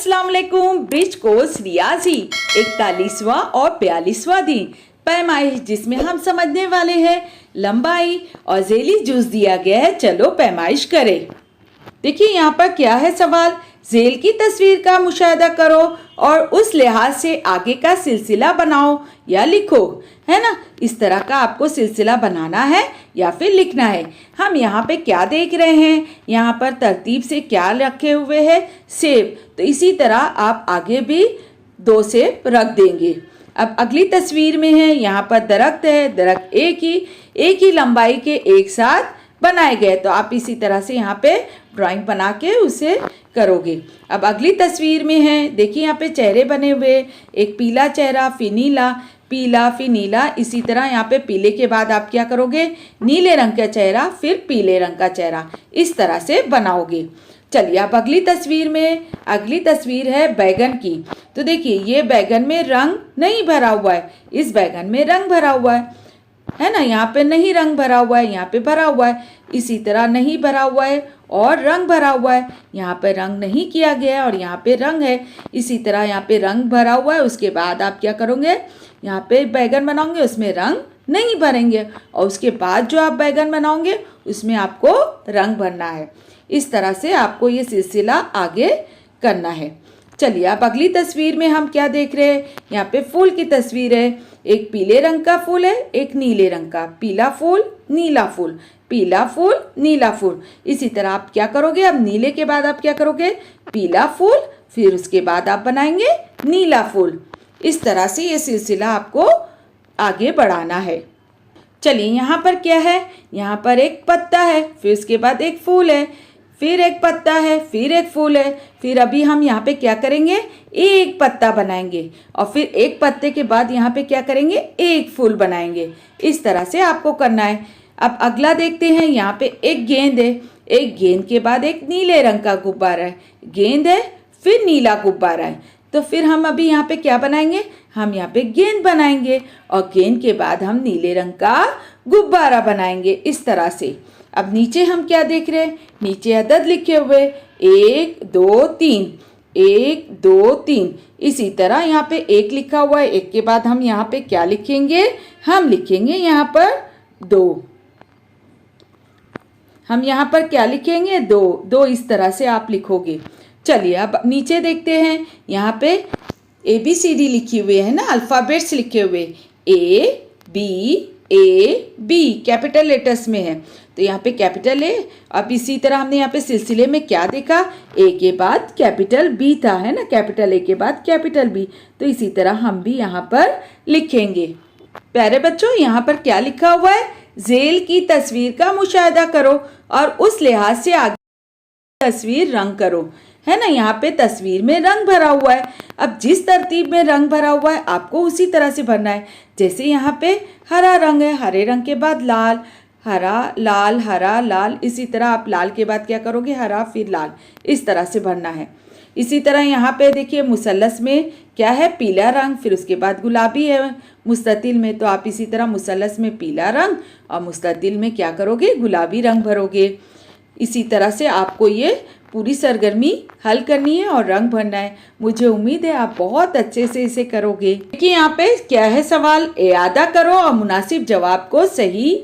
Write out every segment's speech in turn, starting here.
अस्सलाम वालेकुम। Bridge course रियाजी 41वां और 42वां दिन पैमाइश, जिसमें हम समझने वाले हैं लंबाई और झेली जुज दिया गया है। चलो पैमाइश करें। देखिए यहाँ पर क्या है सवाल, झेल की तस्वीर का मुशाहिदा करो और उस लिहाज से आगे का सिलसिला बनाओ या लिखो, है ना। इस तरह का आपको सिलसिला बनाना है या फिर लिखना है। हम यहाँ पे क्या देख रहे हैं, यहाँ पर तरतीब से क्या रखे हुए हैं, सेब। तो इसी तरह आप आगे भी 2 सेब रख देंगे। अब अगली तस्वीर में है, यहाँ पर दरख्त है, दरख्त एक ही लंबाई के एक साथ बनाए गए। तो आप इसी तरह से यहाँ पे ड्राइंग बना के उसे करोगे। अब अगली तस्वीर में है, देखिए यहाँ पे चेहरे बने हुए, एक पीला चेहरा, फिर नीला, पीला फिर नीला। इसी तरह यहाँ पे पीले के बाद आप क्या करोगे, नीले रंग का चेहरा, फिर पीले रंग का चेहरा, इस तरह से बनाओगे। चलिए अब अगली तस्वीर में, अगली तस्वीर है बैगन की। तो देखिए ये बैगन में रंग नहीं भरा हुआ है, इस बैगन में रंग भरा हुआ है ना। यहाँ पे नहीं रंग भरा हुआ है, यहाँ पे भरा हुआ है। इसी तरह नहीं भरा हुआ है और रंग भरा हुआ है, यहाँ पे रंग नहीं किया गया है और यहाँ पे रंग है। इसी तरह यहाँ पे रंग भरा हुआ है, उसके बाद आप क्या करोगे, यहाँ पे बैगन बनाओगे, उसमें रंग नहीं भरेंगे और उसके बाद जो आप बैगन बनाओगे उसमें आपको रंग भरना है। इस तरह से आपको ये सिलसिला आगे करना है। चलिए अब अगली तस्वीर में हम क्या देख रहे हैं, यहाँ पे फूल की तस्वीर है। एक पीले रंग का फूल है, एक नीले रंग का, पीला फूल नीला फूल, पीला फूल नीला फूल। इसी तरह आप क्या करोगे, अब नीले के बाद आप क्या करोगे, पीला फूल, फिर उसके बाद आप बनाएंगे नीला फूल। इस तरह से ये सिलसिला आपको आगे बढ़ाना है। चलिए यहाँ पर क्या है, यहाँ पर एक पत्ता है, फिर उसके बाद एक फूल है, फिर एक पत्ता है, फिर एक फूल है। फिर अभी हम यहाँ पे क्या करेंगे, एक पत्ता बनाएंगे और फिर एक पत्ते के बाद यहाँ पे क्या करेंगे, एक फूल बनाएंगे। इस तरह से आपको करना है। अब अगला देखते हैं, यहाँ पे एक गेंद है, एक गेंद के बाद एक नीले रंग का गुब्बारा है, गेंद है फिर नीला गुब्बारा है। तो फिर हम अभी यहाँ पे क्या बनाएंगे, हम यहाँ पे गेंद बनाएंगे और गेंद के बाद हम नीले रंग का गुब्बारा बनाएंगे, इस तरह से। अब नीचे हम क्या देख रहे हैं, नीचे अदद लिखे हुए 1 2 3, 1 2 3। इसी तरह यहाँ पे 1 लिखा हुआ है, 1 के बाद हम यहाँ पे क्या लिखेंगे, हम लिखेंगे यहाँ पर 2। हम यहाँ पर क्या लिखेंगे, 2 2। इस तरह से आप लिखोगे। चलिए अब नीचे देखते हैं, यहाँ पे ABCD लिखी हुई है ना, अल्फ़ाबेट्स लिखे हुए, ABAB कैपिटल लेटर्स में है। तो यहाँ पे कैपिटल A। अब इसी तरह हमने यहाँ पे सिलसिले में क्या देखा, A के बाद कैपिटल B था, है ना, कैपिटल A के बाद कैपिटल B। तो इसी तरह हम भी यहाँ पर लिखेंगे। प्यारे बच्चों, यहाँ पर क्या लिखा हुआ है, झेल की तस्वीर का मुशाहिदा करो और उस लिहाज से आगे तस्वीर रंग करो, है ना। यहाँ पे तस्वीर में रंग भरा हुआ है। अब जिस तरतीब में रंग भरा हुआ है आपको उसी तरह से भरना है। जैसे यहाँ पे हरा रंग है, हरे रंग के बाद लाल, हरा लाल, हरा लाल। इसी तरह आप लाल के बाद क्या करोगे, हरा फिर लाल, इस तरह से भरना है। इसी तरह यहाँ पे देखिए मुसल्लस में क्या है, पीला रंग, फिर उसके बाद गुलाबी है मुस्ततिल में। तो आप इसी तरह मुसल्लस में पीला रंग और मुस्ततिल में क्या करोगे, गुलाबी रंग भरोगे। इसी तरह से आपको ये पूरी सरगर्मी हल करनी है और रंग भरना है। मुझे उम्मीद है आप बहुत अच्छे से इसे करोगे। देखिए यहाँ पे क्या है सवाल, इयादा करो और मुनासिब जवाब को सही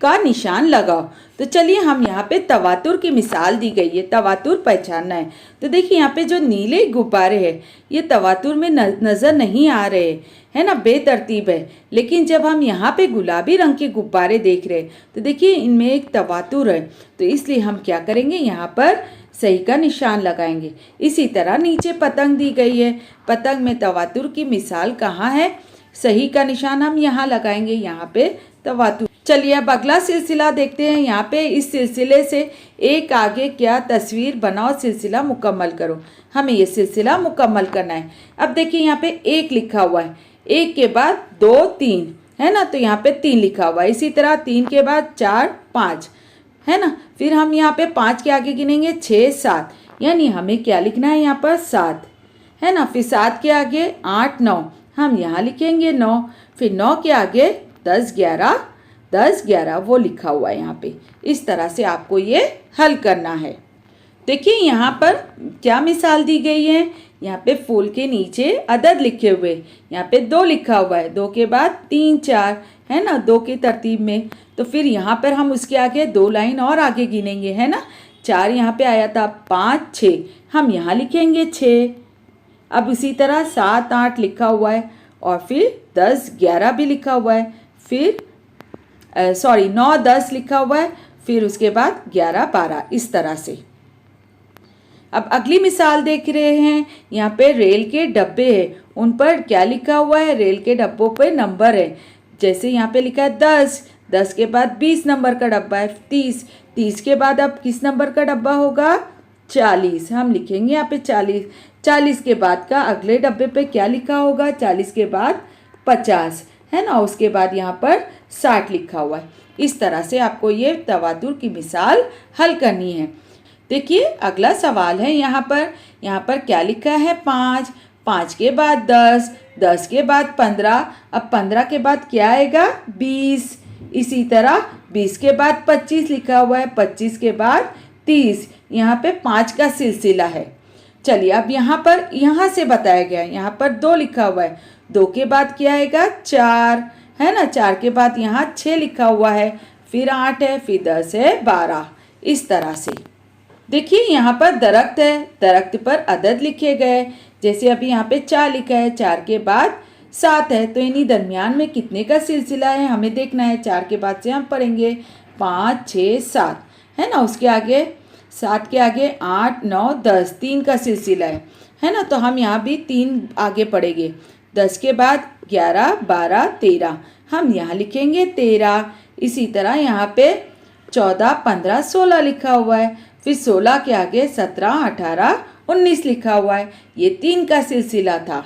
का निशान लगाओ। तो चलिए हम यहाँ पे तवातुर की मिसाल दी गई है, तवातुर पहचानना है। तो देखिए यहाँ पे जो नीले गुब्बारे हैं ये तवातुर में नज़र नहीं आ रहे, है ना, बेतरतीब है। लेकिन जब हम यहाँ पे गुलाबी रंग के गुब्बारे देख रहे हैं तो देखिए इनमें एक तवातुर है। तो इसलिए हम क्या करेंगे, यहाँ पर सही का निशान लगाएंगे। इसी तरह नीचे पतंग दी गई है, पतंग में तवातुर की मिसाल कहाँ है, सही का निशान हम यहाँ लगाएंगे, यहाँ पे तवातुर। चलिए अब अगला सिलसिला देखते हैं। यहाँ पे इस सिलसिले से एक आगे क्या तस्वीर बनाओ, सिलसिला मुकम्मल करो। हमें ये सिलसिला मुकम्मल करना है। अब देखिए यहाँ पे 1 लिखा हुआ है, 1 के बाद 2 3, है ना। तो यहाँ पे 3 लिखा हुआ है। इसी तरह 3 के बाद 4 5, है ना। फिर हम यहाँ पे 5 के आगे गिनेंगे 6 7, यानी हमें क्या लिखना है यहाँ पर 7, है ना। फिर 7 के आगे 8 9, हम यहाँ लिखेंगे 9। फिर 9 के आगे 10 11, 10 11 वो लिखा हुआ है यहाँ पे। इस तरह से आपको ये हल करना है। देखिए यहाँ पर क्या मिसाल दी गई है। यहाँ पे फूल के नीचे अदद लिखे हुए, यहाँ पे 2 लिखा हुआ है, 2 के बाद 3 4 है ना, 2 की तरतीब में। तो फिर यहाँ पर हम उसके आगे 2 लाइन और आगे गिनेंगे, है ना। 4 यहाँ पे आया था, 5 6 हम यहाँ लिखेंगे 6। अब इसी तरह 7 8 लिखा हुआ है और फिर 10 11 भी लिखा हुआ है, फिर 9 10 लिखा हुआ है, फिर उसके बाद 11 12 इस तरह से। अब अगली मिसाल देख रहे हैं। यहाँ पे रेल के डब्बे हैं, उन पर क्या लिखा हुआ है, रेल के डब्बों पे नंबर है। जैसे यहाँ पे लिखा है 10, 10 के बाद 20 नंबर का डब्बा है, 30, 30 के बाद अब किस नंबर का डब्बा होगा, 40, हम लिखेंगे यहाँ पे 40। 40 के बाद का अगले डब्बे पे क्या लिखा होगा, 40 के बाद 50, है ना। उसके बाद यहाँ पर 60 लिखा हुआ है। इस तरह से आपको ये तवातुर की मिसाल हल करनी है। देखिए अगला सवाल है, यहाँ पर क्या लिखा है, 5, 5 के बाद 10, 10 के बाद 15, अब 15 के बाद क्या आएगा, 20, इसी तरह 20 के बाद 25 लिखा हुआ है, 25 के बाद 30, यहाँ पे 5 का सिलसिला है। चलिए अब यहाँ से बताया गया है, यहाँ पर 2 लिखा हुआ है, 2 के बाद क्या आएगा, 4, है ना। 4 के बाद यहाँ 6 लिखा हुआ है, फिर 8 है, फिर 10 है, 12, इस तरह से। देखिए यहाँ पर दरख्त है, दरख्त पर अदद लिखे गए। जैसे अभी यहाँ पे 4 लिखा है, 4 के बाद 7 है, तो इन्हीं दरमियान में कितने का सिलसिला है हमें देखना है। 4 के बाद से हम पढ़ेंगे 5 6 7, है ना। उसके आगे 7 के आगे 8 9 10, 3 का सिलसिला है ना। तो हम यहाँ भी 3 आगे पढ़ेंगे। 10 के बाद 11 12 13, हम यहाँ लिखेंगे 13। इसी तरह यहाँ पे 14 15 16 लिखा हुआ है, फिर 16 के आगे 17 18 19 लिखा हुआ है। ये 3 का सिलसिला था।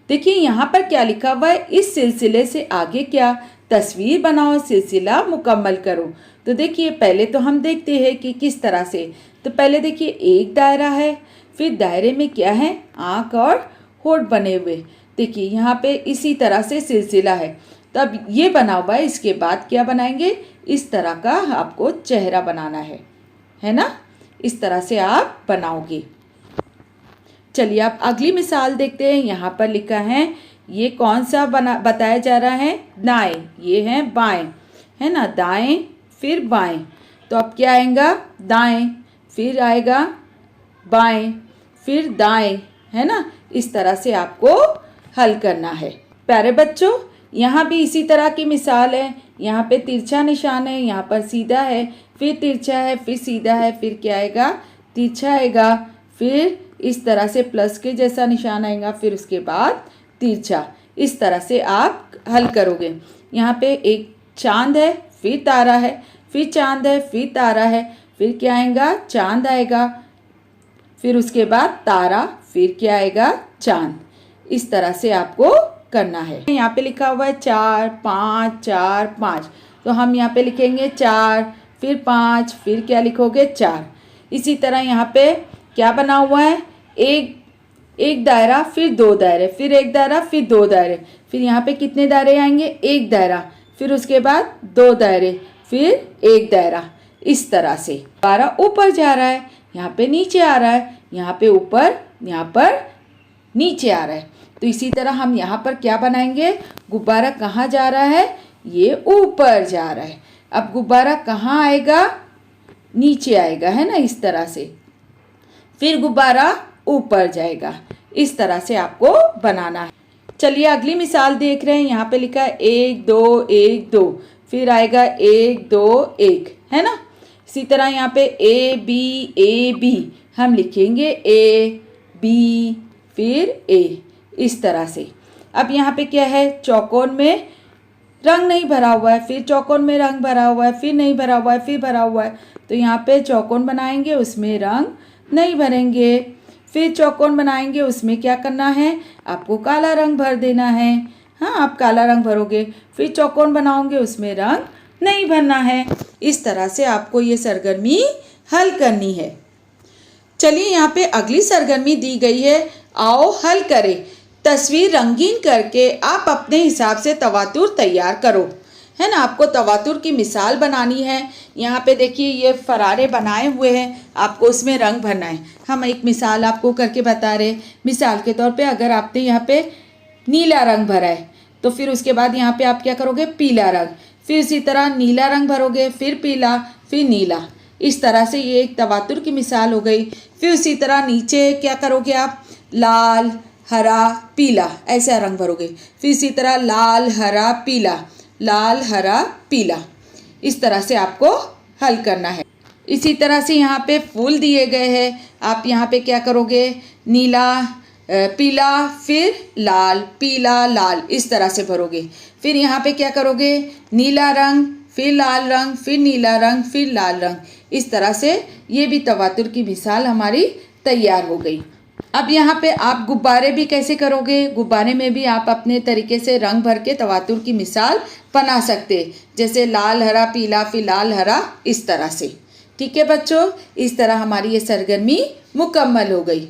देखिए यहाँ पर क्या लिखा हुआ है, इस सिलसिले से आगे क्या, तस्वीर बनाओ, सिलसिला मुकम्मल करो। तो देखिए पहले तो हम देखते हैं कि किस तरह से। तो पहले देखिए एक दायरा है, फिर दायरे में क्या है, आँख और होठ बने हुए। देखिए यहाँ पे इसी तरह से सिलसिला है। तब ये बना हुआ है, इसके बाद क्या बनाएंगे, इस तरह का आपको चेहरा बनाना है ना। इस तरह से आप बनाओगे। चलिए आप अगली मिसाल देखते हैं। यहाँ पर लिखा है, ये कौन सा बताया जा रहा है, दाएं, ये है बाएं, है ना। दाएं फिर बाएं, तो अब क्या आएगा, दाएं, फिर आएगा बाएं, फिर दाएं, है ना। इस तरह से आपको हल करना है। प्यारे बच्चों यहाँ भी इसी तरह की मिसाल है। यहाँ पे तिरछा निशान है, यहाँ पर सीधा है, फिर तिरछा है, फिर सीधा है, फिर क्या आएगा, तिरछा आएगा, फिर इस तरह से प्लस के जैसा निशान आएगा, फिर उसके बाद तिरछा। इस तरह से आप हल करोगे। यहाँ पे एक चांद है, फिर तारा है, फिर चांद है, फिर तारा है, फिर क्या आएगा, चांद आएगा, फिर उसके बाद तारा, फिर क्या आएगा, चांद। इस तरह से आपको करना है। यहाँ पे लिखा हुआ है 4 5 4 5, तो हम यहाँ पे लिखेंगे 4, फिर 5, फिर क्या लिखोगे, 4। इसी तरह यहाँ पे क्या बना हुआ है, एक दायरा, फिर 2 दायरे, फिर एक दायरा, फिर 2 दायरे, फिर यहाँ पे कितने दायरे आएंगे, एक दायरा, फिर उसके बाद 2 दायरे, फिर एक दायरा। इस तरह से गुब्बारा ऊपर जा रहा है, यहाँ पे नीचे आ रहा है, यहाँ पे ऊपर, यहाँ पर नीचे आ रहा है। तो इसी तरह हम यहाँ पर क्या बनाएंगे, गुब्बारा कहाँ जा रहा है, ये ऊपर जा रहा है। अब गुब्बारा कहाँ आएगा, नीचे आएगा, है ना, इस तरह से। फिर गुब्बारा ऊपर जाएगा। इस तरह से आपको बनाना है। चलिए अगली मिसाल देख रहे हैं। यहाँ पे लिखा है 1 2 1 2, फिर आएगा 1 2 1, है ना। इसी तरह यहाँ पे A B हम लिखेंगे A B फिर A, इस तरह से। अब यहाँ पे क्या है, चौकोन में रंग नहीं भरा हुआ है, फिर चौकोन में रंग भरा हुआ है, फिर नहीं भरा हुआ है, फिर भरा हुआ है। तो यहाँ पे चौकोन बनाएंगे, उसमें रंग नहीं भरेंगे। फिर चौकोन बनाएंगे, उसमें क्या करना है, आपको काला रंग भर देना है। हाँ, आप काला रंग भरोगे। फिर चौकोन बनाओगे, उसमें रंग नहीं भरना है। इस तरह से आपको ये सरगर्मी हल करनी है। चलिए यहाँ पे अगली सरगर्मी दी गई है, आओ हल करें। तस्वीर रंगीन करके आप अपने हिसाब से तवातुर तैयार करो, है ना। आपको तवातुर की मिसाल बनानी है। यहाँ पे देखिए ये फरारे बनाए हुए हैं, आपको उसमें रंग भरना है। हम एक मिसाल आपको करके बता रहे। मिसाल के तौर पे अगर आपने यहाँ पे नीला रंग भरा है तो फिर उसके बाद यहाँ पे आप क्या करोगे, पीला रंग, फिर इसी तरह नीला रंग भरोगे, फिर पीला, फिर नीला। इस तरह से ये एक तवातुर की मिसाल हो गई। फिर उसी तरह नीचे क्या करोगे आप, लाल हरा पीला ऐसा रंग भरोगे। फिर इसी तरह लाल हरा पीला, लाल हरा पीला। इस तरह से आपको हल करना है। इसी तरह से यहाँ पे फूल दिए गए हैं, आप यहाँ पे क्या करोगे, नीला पीला फिर लाल पीला लाल, इस तरह से भरोगे। फिर यहाँ पे क्या करोगे, नीला रंग फिर लाल रंग फिर नीला रंग फिर लाल रंग। इस तरह से ये भी तवातुर की मिसाल हमारी तैयार हो गई। अब यहाँ पे आप गुब्बारे भी कैसे करोगे, गुब्बारे में भी आप अपने तरीके से रंग भर के तवातुर की मिसाल बना सकते, जैसे लाल हरा पीला फिर लाल हरा, इस तरह से। ठीक है बच्चों, इस तरह हमारी ये सरगर्मी मुकम्मल हो गई।